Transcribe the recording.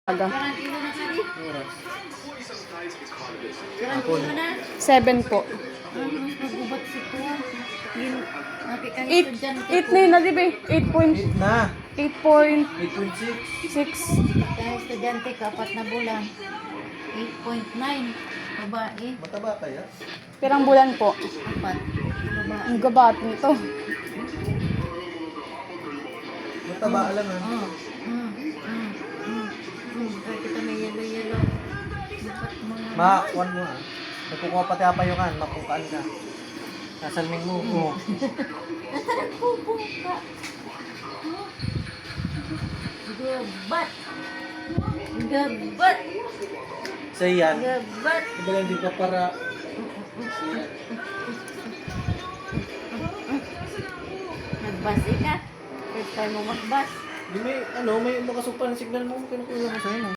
Aga. Ilang kilo na kami? Oras. Ilang kilo na? 7 po. Mas magubat si Kuya. Nakikang 8 estudyante na yun na, di ba? 8 na. 8.6. 8.6. Kaya estudyante ka, 4 na bulan. 8.9. Babae. Mataba kaya? Pirang bulan po. 4. Babae. Ang gabat nito. Mataba lang ha. Oh. Kaya kita may yellow. Dapat mga... Makakuan mo ha. Nagkukuha pati apayungan. Mapukaan ka. Nasalming mo. Oh. Nasaan pupo ka? Gabat. Gabat. Sa yan. Gabat. Diba hindi ka para... Nagbasi ka. First time mo magbas. Di may, may nakasupan ng signal mo. Kinukuha mo sa'yo.